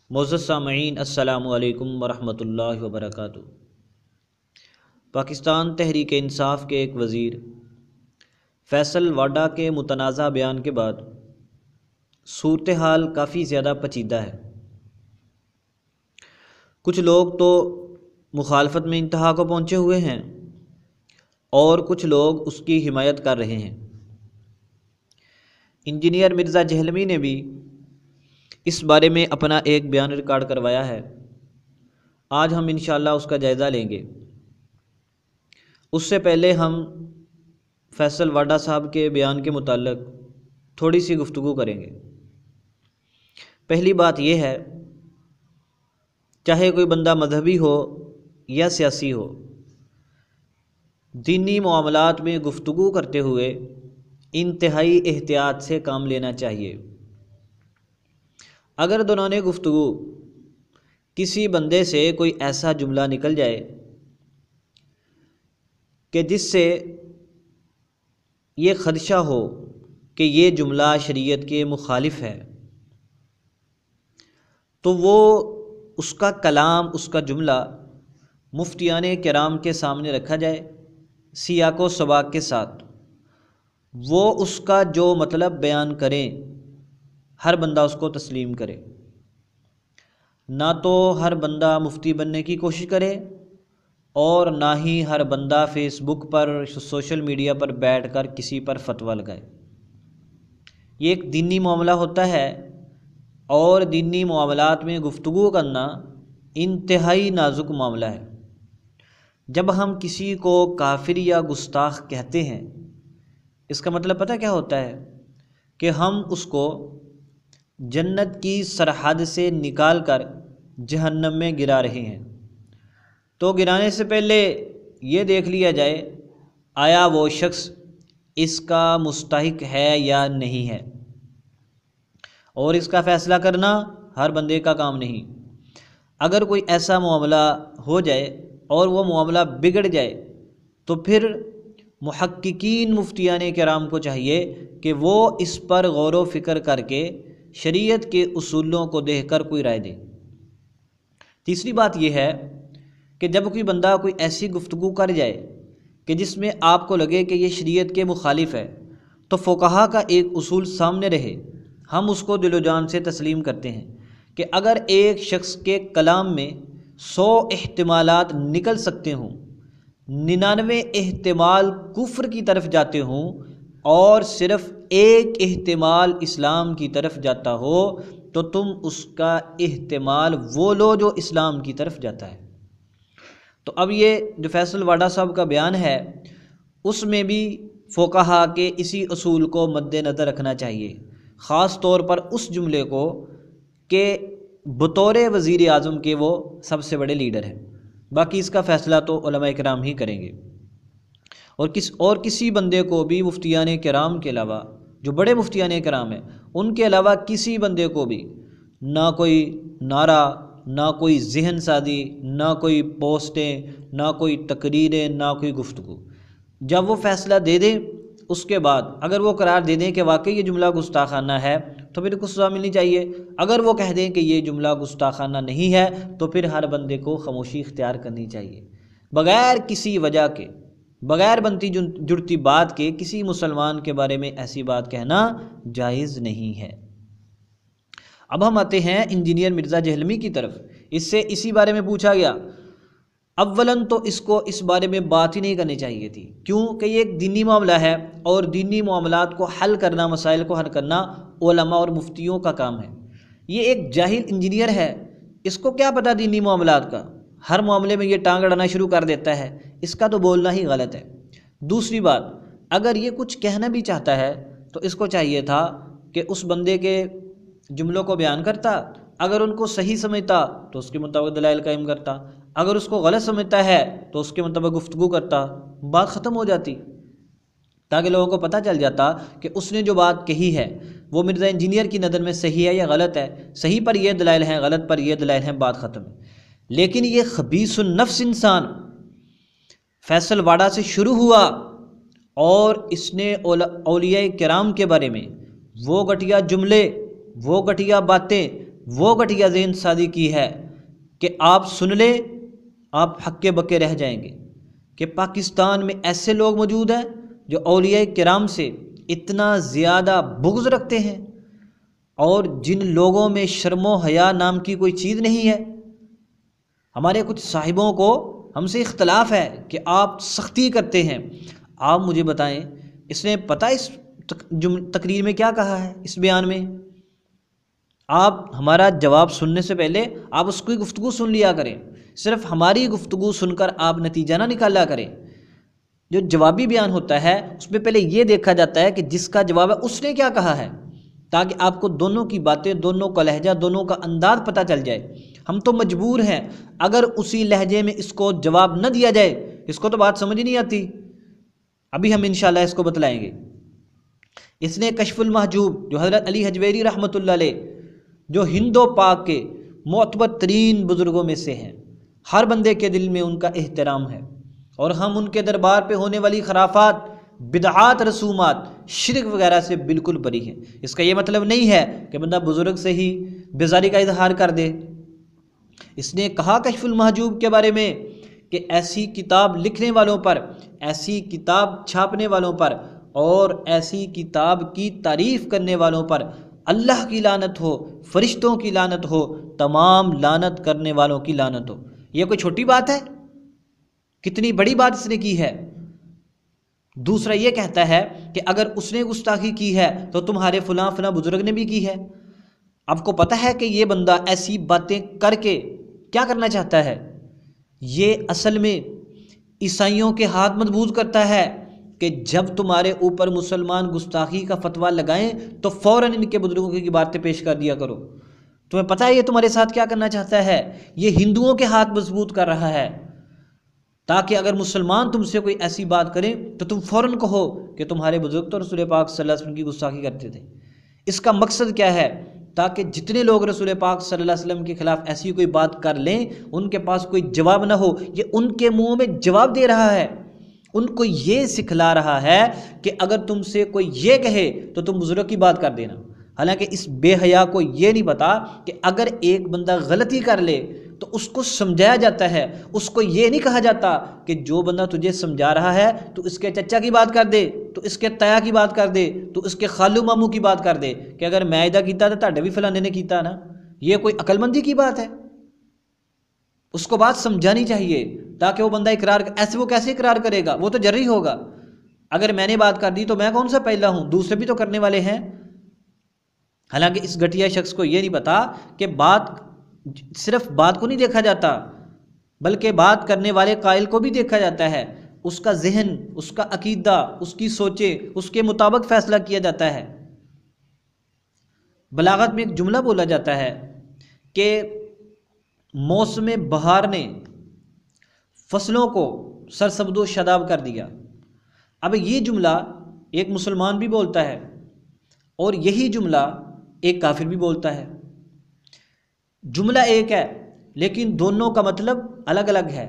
मोअज़्ज़ज़ सामईन अस्सलामु अलैकुम वरहमतुल्लाहि वबरकातुहू। पाकिस्तान तहरीक इंसाफ के एक वज़ीर फ़ैसल वाडा के मुतनाज़ा बयान के बाद सूरत हाल काफ़ी ज़्यादा पेचीदा है। कुछ लोग तो मुखालफत में इंतहा को पहुँचे हुए हैं और कुछ लोग उसकी हिमायत कर रहे हैं। इंजीनियर मिर्ज़ा जहलवी ने भी इस बारे में अपना एक बयान रिकॉर्ड करवाया है। आज हम इंशाअल्लाह उसका जायज़ा लेंगे। उससे पहले हम फ़ैसल वाडा साहब के बयान के मुताल्लिक़ थोड़ी सी गुफ्तगू करेंगे। पहली बात यह है, चाहे कोई बंदा मजहबी हो या सियासी हो, दीनी मामलात में गुफ्तगू करते हुए इंतहाई एहतियात से काम लेना चाहिए। अगर दौरान गुफ्तगू किसी बंदे से कोई ऐसा जुमला निकल जाए कि जिससे ये ख़दशा हो कि ये जुमला शरीयत के मुखालिफ है, तो वो उसका कलाम, उसका जुमला मुफ्तियाने किराम के सामने रखा जाए सियाको सबाक के साथ। वो उसका जो मतलब बयान करें हर बंदा उसको तस्लीम करे। ना तो हर बंदा मुफ्ती बनने की कोशिश करे और ना ही हर बंदा फ़ेसबुक पर, सोशल मीडिया पर बैठकर किसी पर फतवा लगाए। ये एक दीनी मामला होता है और दीनी मामलात में गुफ्तगू करना इंतहाई नाजुक मामला है। जब हम किसी को काफिर या गुस्ताख कहते हैं, इसका मतलब पता क्या होता है कि हम उसको जन्नत की सरहद से निकाल कर जहन्नम में गिरा रहे हैं। तो गिराने से पहले ये देख लिया जाए आया वो शख्स इसका मुस्तहिक है या नहीं है, और इसका फ़ैसला करना हर बंदे का काम नहीं। अगर कोई ऐसा मामला हो जाए और वो मामला बिगड़ जाए तो फिर मुहक्किकीन मुफ्तियाने किराम को चाहिए कि वो इस पर गौर व फिक्र करके शरीयत के उसूलों को देखकर कोई राय दे। तीसरी बात यह है कि जब कोई बंदा कोई ऐसी गुफ्तगू कर जाए कि जिसमें आपको लगे कि ये शरीयत के मुखालिफ है, तो फ़ुक़हा का एक उसूल सामने रहे। हम उसको दिलो जान से तस्लीम करते हैं कि अगर एक शख्स के कलाम में 100 एहतिमालात निकल सकते हों, 99 एहतिमाल कुफ्र की तरफ जाते हों और सिर्फ़ एक एहतिमाल इस्लाम की तरफ जाता हो, तो तुम उसका एहतिमाल वो लो जो इस्लाम की तरफ जाता है। तो अब ये जो फ़ैसल वाडा साहब का बयान है, उसमें भी फ़ुक़हा के इसी उसूल को मद्देनज़र रखना चाहिए, ख़ास तौर पर उस जुमले को कि बतौर वज़ीर आज़म के वो सबसे बड़े लीडर हैं। बाकी इसका फ़ैसला तो उलमा किराम ही करेंगे। और किसी बंदे को भी मुफ्तियाने किराम के अलावा, जो बड़े मुफ्तियाने किराम हैं, उनके अलावा किसी बंदे को भी ना कोई नारा, ना कोई ज़हन सादी, ना कोई पोस्टें, ना कोई तकरीरें, ना कोई गुफ्तगू। जब वो फ़ैसला दे दें उसके बाद अगर वो करार दे दें कि वाकई ये जुमला गुस्ताखाना है, तो फिर उसको सज़ा मिलनी चाहिए। अगर वो कह दें कि ये जुमला गुस्ताखाना नहीं है, तो फिर हर बंदे को खामोशी इख्तियार करनी चाहिए। बग़ैर किसी वजह के, बग़ैर बनती जुड़ती बात के किसी मुसलमान के बारे में ऐसी बात कहना जायज़ नहीं है। अब हम आते हैं इंजीनियर मिर्ज़ा जहलवी की तरफ। इससे इसी बारे में पूछा गया। अव्वलन तो इसको इस बारे में बात ही नहीं करनी चाहिए थी, क्योंकि ये एक दीनी मामला है और दीनी मामलात को हल करना, मसाइल को हल करना उलमा और मुफ्तियों का काम है। ये एक जाहिल इंजीनियर है, इसको क्या पता दीनी मामलात का। हर मामले में ये टांग अड़ाना शुरू कर देता है, इसका तो बोलना ही गलत है। दूसरी बात, अगर ये कुछ कहना भी चाहता है तो इसको चाहिए था कि उस बंदे के जुमलों को बयान करता, अगर उनको सही समझता तो उसके मुताबिक दलाइल कायम करता, अगर उसको गलत समझता है तो उसके मुताबिक गुफ्तगू करता, बात ख़त्म हो जाती, ताकि लोगों को पता चल जाता कि उसने जो बात कही है वो मिर्ज़ा इंजीनियर की नज़र में सही है या गलत है। सही पर यह दलाइल हैं, गलत पर यह दलाइल हैं, बात ख़त्म है। लेकिन ये खबीसुन नफ्स इंसान फ़ैसल वाडा से शुरू हुआ और इसने औलिया किराम के बारे में वो घटिया जुमले, वो घटिया बातें वो घटिया ज़हन साजी की है कि आप सुन ले, आप हक्के बक्के रह जाएंगे कि पाकिस्तान में ऐसे लोग मौजूद हैं जो औलिया किराम से इतना ज़्यादा बुग़्ज़ रखते हैं और जिन लोगों में शर्मो हया नाम की कोई चीज़ नहीं है। हमारे कुछ साहिबों को हमसे इख्तलाफ है कि आप सख्ती करते हैं। आप मुझे बताएं, इसने पता इस तकरीर में क्या कहा है, इस बयान में? आप हमारा जवाब सुनने से पहले आप उसकी गुफ्तगू सुन लिया करें। सिर्फ हमारी गुफ्तगू सुनकर आप नतीजा ना निकाला करें। जो जवाबी बयान होता है उसमें पहले ये देखा जाता है कि जिसका जवाब है उसने क्या कहा है, ताकि आपको दोनों की बातें, दोनों का लहजा, दोनों का अंदाज़ पता चल जाए। हम तो मजबूर हैं, अगर उसी लहजे में इसको जवाब न दिया जाए, इसको तो बात समझ ही नहीं आती। अभी हम इंशाल्लाह इसको बतलाएंगे। इसने कशफुल महजूब, जो हज़रत अली हजवेरी रहमतुल्लाह अलैह, जो हिंदो पाक के मोतबर तरीन बुज़ुर्गों में से हैं, हर बंदे के दिल में उनका एहतराम है और हम उनके दरबार पे होने वाली खराफात, बिदआत, रसूमात, शिरक वगैरह से बिल्कुल बरी हैं। इसका ये मतलब नहीं है कि बंदा बुज़ुर्ग से ही बेजारी का इजहार कर दे। इसने कहा कशफुल महजूब के बारे में कि ऐसी किताब लिखने वालों पर, ऐसी किताब छापने वालों पर और ऐसी किताब की तारीफ़ करने वालों पर अल्लाह की लानत हो, फरिश्तों की लानत हो, तमाम लानत करने वालों की लानत हो। यह कोई छोटी बात है? कितनी बड़ी बात इसने की है। दूसरा ये कहता है कि अगर उसने गुस्ताखी की है तो तुम्हारे फलां फलां बुजुर्ग ने भी की है। आपको पता है कि ये बंदा ऐसी बातें करके क्या करना चाहता है? ये असल में ईसाइयों के हाथ मजबूत करता है कि जब तुम्हारे ऊपर मुसलमान गुस्ताखी का फतवा लगाएं तो फ़ौरन इनके बुजुर्गों की बातें पेश कर दिया करो। तुम्हें पता है ये तुम्हारे साथ क्या करना चाहता है? ये हिंदुओं के हाथ मजबूत कर रहा है, ताकि अगर मुसलमान तुमसे कोई ऐसी बात करें तो तुम फ़ौरन कहो कि तुम्हारे बुजुर्ग तो रसूल पाक सल्लल्लाहु अलैहि वसल्लम की गुस्ताखी करते थे। इसका मकसद क्या है? ताकि जितने लोग रसूल पाक सल्लल्लाहु अलैहि वसल्लम के ख़िलाफ़ ऐसी कोई बात कर लें, उनके पास कोई जवाब ना हो। ये उनके मुंह में जवाब दे रहा है, उनको ये सिखला रहा है कि अगर तुमसे कोई ये कहे तो तुम बुजुर्ग की बात कर देना। हालांकि इस बेहया को ये नहीं पता कि अगर एक बंदा गलती कर ले तो उसको समझाया जाता है। उसको ये नहीं कहा जाता कि जो बंदा तुझे समझा रहा है तो इसके चचा की बात कर दे, तो इसके ताया की बात कर दे, तो इसके खालू मामू की बात कर दे कि अगर मैं इदा किया तो ताड़े भी फलाने ने किया ना। ये कोई अक्लमंदी की बात है? उसको बात समझानी चाहिए ताकि वो बंदा इकरार, ऐसे वो कैसे इकरार करेगा? वो तो जर्री होगा। अगर मैंने बात कर दी तो मैं कौन सा पहला हूँ, दूसरे भी तो करने वाले हैं। हालांकि इस घटिया शख्स को ये नहीं पता कि बात, सिर्फ बात को नहीं देखा जाता बल्कि बात करने वाले कायल को भी देखा जाता है। उसका जहन, उसका अकीदा, उसकी सोचे, उसके मुताबिक फैसला किया जाता है। बलागत में एक जुमला बोला जाता है कि मौसम बहार ने फसलों को सरसब्दो शदाब कर दिया। अब ये जुमला एक मुसलमान भी बोलता है और यही जुमला एक काफिर भी बोलता है। जुमला एक है लेकिन दोनों का मतलब अलग अलग है।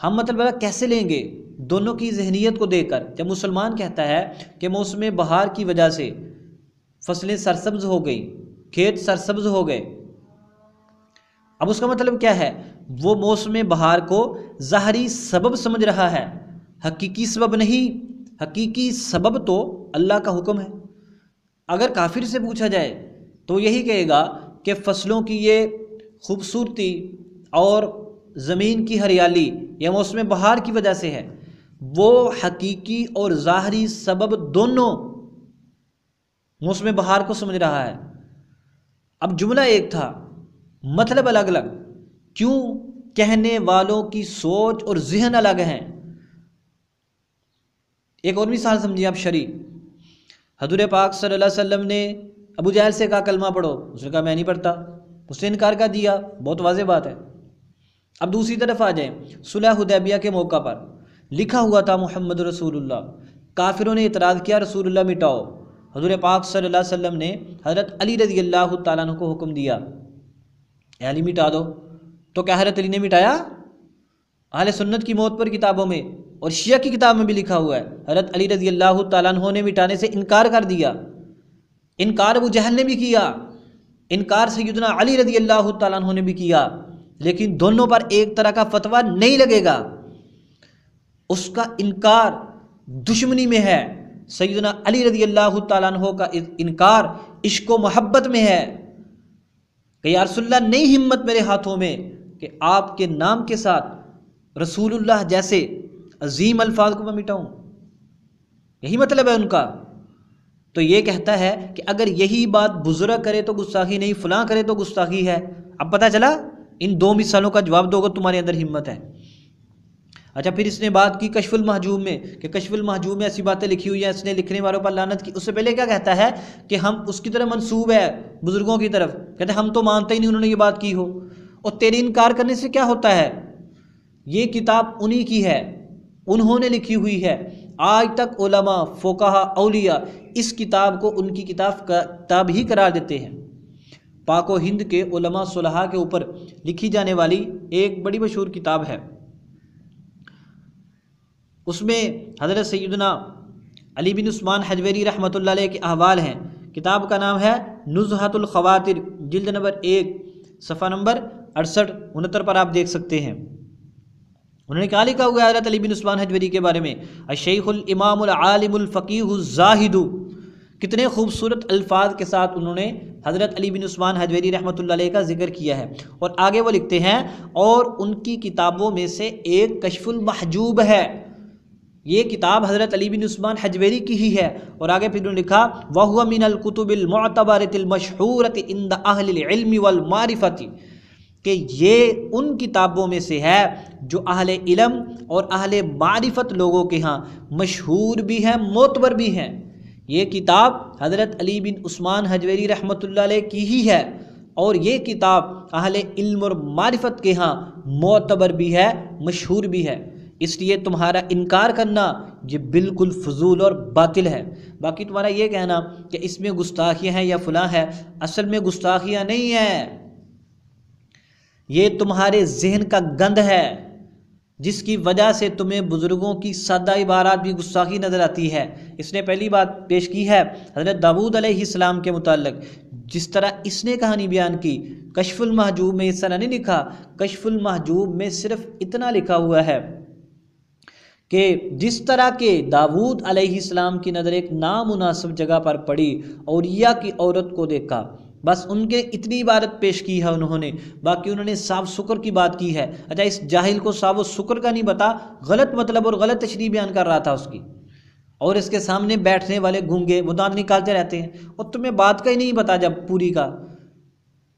हम मतलब अलग कैसे लेंगे? दोनों की जहनीत को देखकर। जब मुसलमान कहता है कि मौसम बहार की वजह से फसलें सरसब्ज हो गई, खेत सरसब्ज हो गए, अब उसका मतलब क्या है? वो मौसम बहार को ज़ाहरी सबब समझ रहा है, हकीकी सबब नहीं। हकीकी सबब तो अल्लाह का हुक्म है। अगर काफिर से पूछा जाए तो यही कहेगा कि फसलों की ये खूबसूरती और ज़मीन की हरियाली यह मौसम बहार की वजह से है। वो हकीकी और ज़ाहरी सबब दोनों मौसम बहार को समझ रहा है। अब जुमला एक था, मतलब अलग अलग। क्यों? कहने वालों की सोच और जहन अलग हैं। एक और मिसाल समझिए आप शरी। हजूर पाक सल्लल्लाहु अलैहि वसल्लम ने अबू जहल से कहा कलमा पढ़ो, उसने कहा मैं नहीं पढ़ता, उसने इनकार कर दिया। बहुत वाज़ेह बात है। अब दूसरी तरफ आ जाए, सुलह हुदैबिया के मौका पर लिखा हुआ था मोहम्मद रसूलुल्लाह। काफिरों ने इतराज़ किया रसूलुल्लाह मिटाओ। हजूर पाक सल्लल्लाहु अलैहि वसल्लम ने हज़रत अली रज़ी अल्लाह तआला अन्हु को हुक्म दिया, अली मिटा दो। तो क्या हज़रत अली ने मिटाया? अहले सुन्नत की मौत पर किताबों में और शिया की किताब में भी लिखा हुआ है हज़रत अली रज़ी अल्लाह तआला अन्हु ने मिटाने से इनकार कर दिया। इनकार अबू जहल ने भी किया। इनकार सैयदना अली रज़ी अल्लाह तआला अन्हु ने भी किया, लेकिन दोनों पर एक तरह का फतवा नहीं लगेगा। उसका इनकार दुश्मनी में है, सैयदना अली रज़ी अल्लाह तआला अन्हु का इनकार इश्क व मोहब्बत में है कि या रसूलल्लाह नहीं हिम्मत मेरे हाथों में कि आपके नाम के साथ रसूलुल्लाह जैसे अजीम अल्फाज को मैं मिटाऊं। यही मतलब है उनका। तो ये कहता है कि अगर यही बात बुजुर्ग करे तो गुस्ताखी नहीं, फलां करे तो गुस्ताखी है। अब पता चला इन दो मिसालों का जवाब दोगे तुम्हारे अंदर हिम्मत है। अच्छा, फिर इसने बात की कशफुल महजूब में कि कशफुल महजूब में ऐसी बातें लिखी हुई हैं, इसने लिखने वालों पर लानत की। उससे पहले क्या कहता है कि हम उसकी तरफ मंसूब है बुजुर्गों की तरफ, कहते हैं हम तो मानते ही नहीं उन्होंने ये बात की हो। और तेरी इनकार करने से क्या होता है, ये किताब उन्हीं की है, उन्होंने लिखी हुई है। आज तक उलमा, फ़ुक़हा, औलिया इस किताब को उनकी किताब ही करार देते हैं। पाको हिंद के उलमा सुलहा के ऊपर लिखी जाने वाली एक बड़ी मशहूर किताब है, उसमें हज़रत सैयदना अली बिन उस्मान हजवेरी रहमतुल्लाह अलैह के अहवाल हैं। किताब का नाम है नुज़हतुल ख़वातिर, जिल्द नंबर 1 सफ़ा नंबर 68-69 पर आप देख सकते हैं। उन्होंने क्या लिखा हुआ है हज़रत अली बिन उस्मान हजवेरी के बारे में, अश-शैख़ुल इमामुल आलिमुल फ़क़ीहुज़ ज़ाहिदु। कितने खूबसूरत अल्फाज के साथ उन्होंने हज़रत अली बिन उस्मान हजवेरी रहमतुल्लाह अलैह का जिक्र किया है। और आगे वो लिखते हैं, और उनकी किताबों में से एक कशफुल महजूब है। ये किताब हज़रत अली बिन उस्मान हजवेरी की ही है। और आगे फिर उन्होंने लिखा, वहुवा मिनल कुतुबिल मुअतबरतिल मशहूरति इंद अहलिल इल्मि वल मारिफति, कि ये उन किताबों में से है जो अहले इल्म और अहले मारिफत लोगों के यहाँ मशहूर भी हैं, मोतबर भी हैं। ये किताब हज़रत अली बिन उस्मान हजवेरी रहमतुल्लाह अलैह की ही है, और ये किताब अहले इल्म और मारिफत के यहाँ मोतबर भी है, मशहूर भी है। इसलिए तुम्हारा इनकार करना ये बिल्कुल फजूल और बातिल है। बाकी तुम्हारा ये कहना कि इसमें गुस्ताखियाँ हैं या फलां है, असल में गुस्ताखियाँ नहीं है, ये तुम्हारे जहन का गंद है, जिसकी वजह से तुम्हें बुज़ुर्गों की सादा इबारात भी गुस्ताखी नज़र आती है। इसने पहली बात पेश की है हज़रत दाऊद अलैहिस्सलाम के मुताल्लिक़, जिस तरह इसने कहानी बयान की। कशफुल महजूब में इस तरह नहीं लिखा, कशफुल महजूब में सिर्फ इतना लिखा हुआ है कि जिस तरह के दाऊद अलैहिस्सलाम की नज़र एक नामुनासिब जगह पर पड़ी, औलिया की औरत को देखा, बस उनके इतनी इबारत पेश की है उन्होंने। बाकी उन्होंने साफ शुक्र की बात की है। अच्छा, इस जाहिल को साफ शुक्र का नहीं पता, गलत मतलब और गलत तशरीह बयान कर रहा था उसकी, और इसके सामने बैठने वाले गूंगे वो दांत निकालते रहते हैं। और तुम्हें बात का ही नहीं पता, जब पूरी का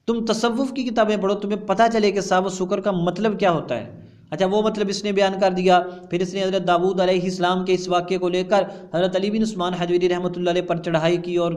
तुम तसव्वुफ की किताबें पढ़ो तुम्हें पता चले कि साफ शुक्र का मतलब क्या होता है। अच्छा, वो मतलब इसने बयान कर दिया। फिर इसने हज़रत दाऊद अलैहिस्सलाम के इस वाक़े को लेकर हज़रत अली बिन उस्मान हजवेरी रहमतुल्लाह अलैह पर चढ़ाई की और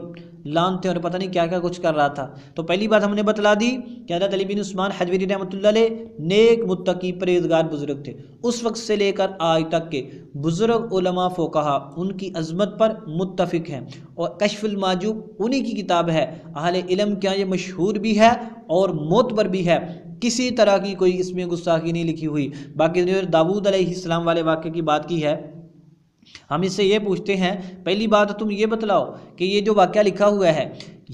लानते और पता नहीं क्या क्या कुछ कर रहा था। तो पहली बात हमने बतला दी कि हज़रत अली बिन उस्मान हजवेरी रहमतुल्लाह अलैह नेक मुत्तकी परहेज़गार बुज़ुर्ग थे। उस वक्त से लेकर आज तक के बुज़ुर्ग उलमा फ़ुक़हा उनकी अज़मत पर मुत्तफ़िक हैं, और कशफुल महजूब उन्हीं की किताब है। अहले इल्म क्या ये मशहूर भी है और मोतबर भी है, किसी तरह की कोई इसमें गुस्ताखी नहीं लिखी हुई। बाकी जो दाऊद अलैहिस्सलाम वाले वाक़े की बात की है, हम इससे ये पूछते हैं, पहली बात तुम ये बतलाओ कि ये जो वाक़या लिखा हुआ है,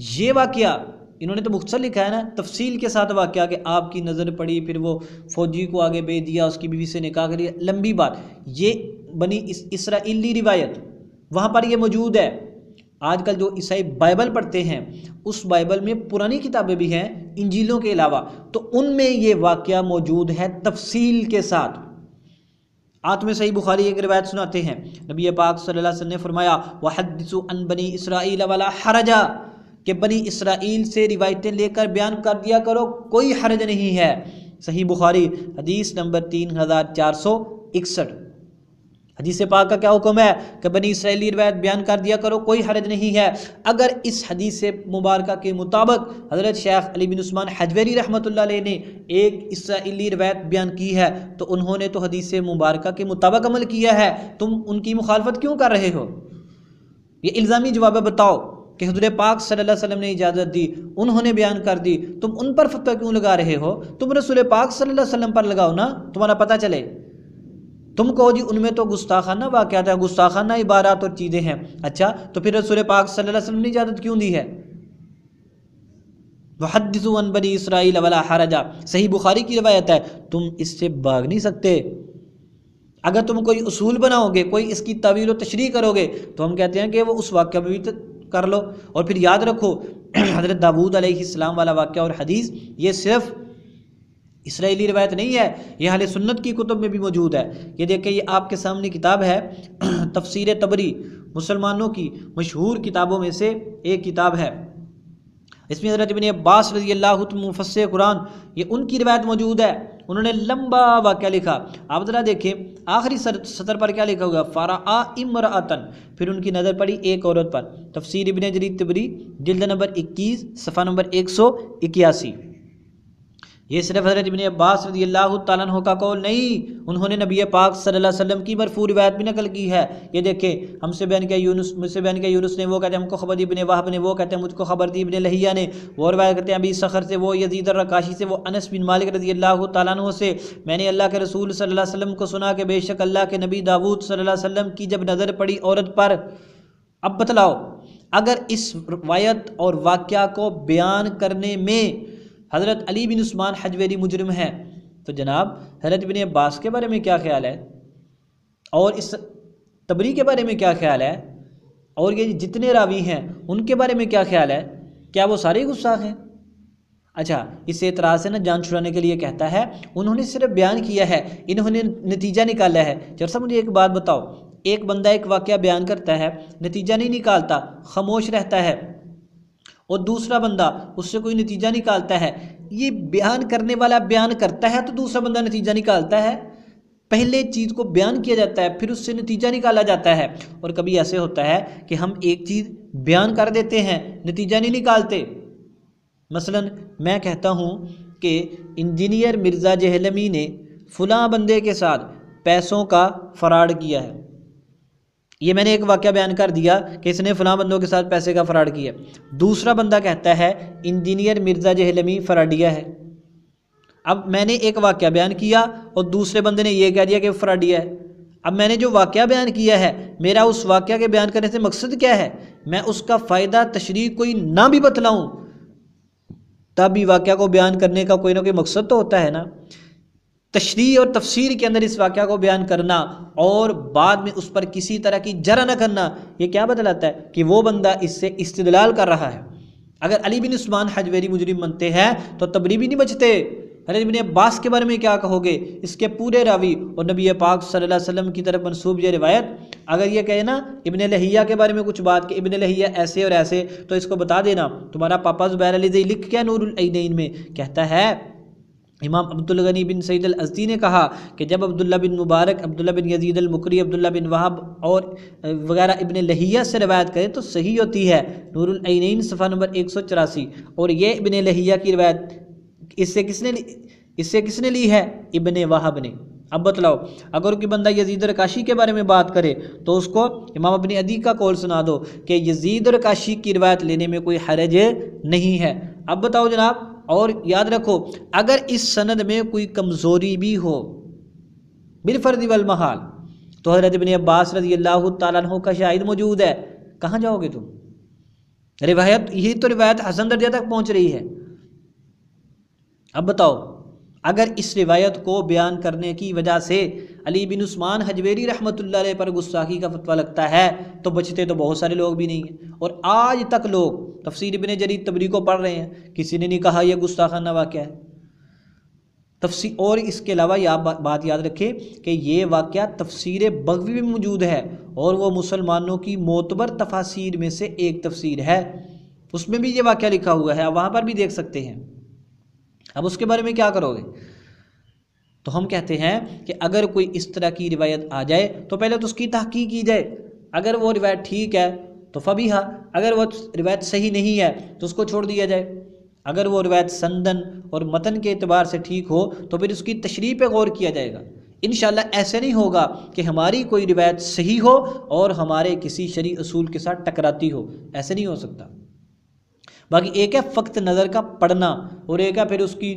ये वाक़या इन्होंने तो मुख्तसर लिखा है ना, तफसील के साथ वाक़या कि आपकी नज़र पड़ी, फिर वो फ़ौजी को आगे भेज दिया, उसकी बीवी से निकाह कर लिया, लंबी बात। ये बनी इसराइली रिवायत वहाँ पर ये मौजूद है। आजकल जो ईसाई बाइबल पढ़ते हैं, उस बाइबल में पुरानी किताबें भी हैं इंजीलों के अलावा, तो उनमें ये वाक़या मौजूद है तफसील के साथ। आत्म सही बुखारी एक रिवायत सुनाते हैं, नबी पाक सल्लल्लाहु अलैहि वसल्लम ने फरमाया, वहद्दिसु अन बनी इसराइल वला हरजा, कि बनी इसराइल से रिवायतें लेकर बयान कर दिया करो, कोई हरज नहीं है। सही बुखारी हदीस नंबर 3461। हदीस पाक का क्या हुक्म है कि बनी इसराइली रिवायत बयान कर दिया करो, कोई हरज नहीं है। अगर इस हदीस मुबारका के मुताबिक हज़रत शेख अली बिन उस्मान हजवेरी रहमतुल्लाह अलैह ने एक इसराइली रिवायत बयान की है, तो उन्होंने तो हदीस मुबारका के मुताबिक अमल किया है। तुम उनकी मुखालफत क्यों कर रहे हो? ये इल्ज़ामी जवाब बताओ कि हुज़ूर पाक सल्लल्लाहु अलैहि वसल्लम ने इजाज़त दी, उन्होंने बयान कर दी, तुम उन पर फतवा क्यों लगा रहे हो? तुम रसूल पाक सल्लल्लाहु अलैहि वसल्लम पर लगाओ ना, तुम्हारा पता चले। तुम कहो जी उनमें तो गुस्ताखाना वाक़यात है, गुस्ताखाना इबारात और चीज़ें हैं। अच्छा, तो फिर रसूल पाक सल्लल्लाहु अलैहि वसल्लम ने इजाज़त क्यों दी है? वहद्दिसू अन बनी इसराइल वला हरजा, सही बुखारी की रिवायत है, तुम इससे भाग नहीं सकते। अगर तुम कोई उसूल बनाओगे, कोई इसकी तावील व तशरीह करोगे, तो हम कहते हैं कि वो उस वाक़या में भी तो कर लो। और फिर याद रखो हज़रत दाऊद अलैहिस्सलाम वाला वाक़या और हदीस ये सिर्फ इसराइली रिवायत नहीं है, ये अहले सुन्नत की कुतुब में भी मौजूद है। ये देखिए, ये आपके सामने किताब है तफसीर तबरी, मुसलमानों की मशहूर किताबों में से एक किताब है। इसमें हज़रत इब्न अब्बास रज़ियल्लाहु अन्हु मुफस्सिर कुरान, ये उनकी रिवायत मौजूद है। उन्होंने लंबा वाक़या लिखा। आप ज़रा देखें आखिरी सतर पर क्या लिखा हुआ, फ़रआ इम्रअतन, फिर उनकी नज़र पड़ी एक औरत पर। तफसीर इब्न जरीर तबरी जिल्द नंबर 21 सफ़ा नंबर 181। ये सिर्फ हज़रत इब्न अब्बास रज़ियल्लाहु तआला अन्हु का कौल नहीं, उन्होंने नबी पाक सल्लल्लाहु अलैहि वसल्लम की मरफू रिवायत भी नकल की है। ये देखें, हमसे बयान किया यूनुस, मुझसे बयान किया यूनुस ने, वो कहते हैं हमको खबर दी इब्न वहब ने, वो कहते हैं मुझको खबर दी इब्न लहिया ने, वो रिवायत करते हैं अबी सखर से, वो यजीद अर्रकाशी से, वो अनस बिन मालिक रज़ियल्लाहु तआला अन्हु से, मैंने अल्लाह के रसूल सल्लल्लाहु अलैहि वसल्लम को सुना कि बेशक अल्लाह के नबी दाऊद सल्लल्लाहु अलैहि वसल्लम की जब नज़र पड़ी औरत पर। अब बतलाओ, अगर इस रिवायत और वाक़या को बयान करने में हज़रत अली बिन उस्मान हजवेरी मुजरिम है, तो जनाब हज़रत इब्न अब्बास के बारे में क्या ख्याल है, और इस तबरी के बारे में क्या ख्याल है, और ये जितने रावी हैं उनके बारे में क्या ख्याल है, क्या वो सारे गुस्ताख हैं? अच्छा, इस एतराज़ से ना जान छुड़ाने के लिए कहता है उन्होंने सिर्फ बयान किया है, इन्होंने नतीजा निकाला है। जरा मुझे एक बात बताओ, एक बंदा एक वाक़या बयान करता है, नतीजा नहीं निकालता, खामोश रहता है, और दूसरा बंदा उससे कोई नतीजा निकालता है। ये बयान करने वाला बयान करता है तो दूसरा बंदा नतीजा निकालता है। पहले चीज़ को बयान किया जाता है, फिर उससे नतीजा निकाला जाता है। और कभी ऐसे होता है कि हम एक चीज़ बयान कर देते हैं, नतीजा नहीं निकालते। मसलन मैं कहता हूँ कि इंजीनियर मिर्ज़ा जहलमी ने फ़लाँ बंदे के साथ पैसों का फ़राड किया है। ये मैंने एक वाक़या बयान कर दिया कि इसने फ़लाँ बंदों के साथ पैसे का फ़राड किया। दूसरा बंदा कहता है इंजीनियर मिर्ज़ा जहलमी फ़राडिया है। अब मैंने एक वाक़या बयान किया और दूसरे बंदे ने ये कह दिया कि फ़राडिया है। अब मैंने जो वाक़या बयान किया है, मेरा उस वाक़या के बयान करने से मकसद क्या है? मैं उसका फ़ायदा तशरीह कोई ना भी बतलाऊँ, तब भी वाक़या को बयान करने का कोई ना कोई मकसद तो होता है ना। तशरीह और तफसीर के अंदर इस वाक़या को बयान करना और बाद में उस पर किसी तरह की जरा न करना, ये क्या बतलाता है कि वो बंदा इससे इस्तिदलाल कर रहा है। अगर अली बिन उस्मान हजवेरी मुजरिम बनते हैं तो तबरी भी नहीं बचते। हज़रत इब्न अब्बास के बारे में क्या कहोगे? इसके पूरे रावी और नबी पाक सल्लल्लाहु अलैहि वसल्लम की तरफ मंसूब ये रिवायत, अगर ये कहे ना इब्न लहिया के बारे में कुछ बात कि इब्न लहिया ऐसे और ऐसे, तो इसको बता देना तुम्हारा पापा ज़ुबैर अली ज़ई लिख क्या नूरुल ऐनैन में कहता है, इमाम अब्दुल गनी बिन सईद अल अज़दी ने कहा कि जब अब्दुल्ला बिन मुबारक, अब्दुल्ला बिन यजीद अल मुकरी, अब्दुल्ला बिन वहाब और वगैरह इब्न लहिया से रिवायत करें तो सही होती है। नूरुल ऐनैन सफ़ा नंबर 184। और ये इब्न लहिया की रिवायत इससे किसने ली है? इब्न वहाब ने। अब बतलाओ, अगर कोई बंदा यजीद रकाशी के बारे में बात करे तो उसको इमाम इब्न अदी का कौल सुना दो कि यजीद रकाशी की रिवायत लेने में कोई हरज नहीं है। अब बताओ जनाब, और याद रखो अगर इस सनद में कोई कमज़ोरी भी हो बिलफर्द वल महाल, तो हज़रत इब्न अब्बास रज़ियल्लाहु तआला अन्हु का शाहिद मौजूद है। कहाँ जाओगे तुम? रिवायत यही तो रिवायत हसन दर्जा तक पहुँच रही है। अब बताओ, अगर इस रिवायत को बयान करने की वजह से अली बिन उस्मान हजवेरी रहमतुल्लाह अलैह पर गुस्ताखी का फतवा लगता है तो बचते तो बहुत सारे लोग भी नहीं हैं। और आज तक लोग तफसीर इब्न जरीर तबरी को पढ़ रहे हैं, किसी ने नहीं कहा यह गुस्ताखाना वाक़या है तफसीर। और इसके अलावा यह बात याद रखें कि ये वाक़या तफसीर बग़वी में मौजूद है और वो मुसलमानों की मोतबर तफासीर में से एक तफसीर है, उसमें भी ये वाक़या लिखा हुआ है, वहाँ पर भी देख सकते हैं। अब उसके बारे में क्या करोगे? तो हम कहते हैं कि अगर कोई इस तरह की रिवायत आ जाए तो पहले तो उसकी तहकीक की जाए। अगर वो रिवायत ठीक है तो फबीहा, अगर वो रिवायत सही नहीं है तो उसको छोड़ दिया जाए। अगर वो रिवायत संदन और मतन के एतबार से ठीक हो तो फिर उसकी तशरीह पे गौर किया जाएगा। इंशाअल्लाह ऐसे नहीं होगा कि हमारी कोई रिवायत सही हो और हमारे किसी शरई असूल के साथ टकराती हो, ऐसे नहीं हो सकता। बाकी एक है फ़क्त नज़र का पढ़ना और एक है फिर उसकी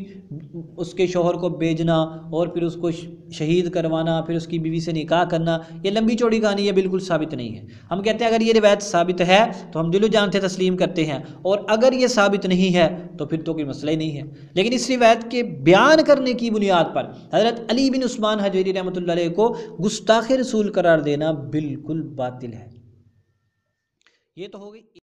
उसके शोहर को भेजना और फिर उसको शहीद करवाना, फिर उसकी बीवी से निकाह करना, ये लंबी चौड़ी कहानी है, बिल्कुल साबित नहीं है। हम कहते हैं अगर ये रिवायत साबित है तो हम दिलो जान से तस्लीम करते हैं, और अगर ये साबित नहीं है तो फिर तो कोई मसला ही नहीं है। लेकिन इस रिवायत के बयान करने की बुनियाद पर हज़रत अली बिन उस्मान हजरी रहमतुल्लाह अलैह को गुस्ताख़ रसूल करार देना बिल्कुल बातिल है। ये तो हो गई।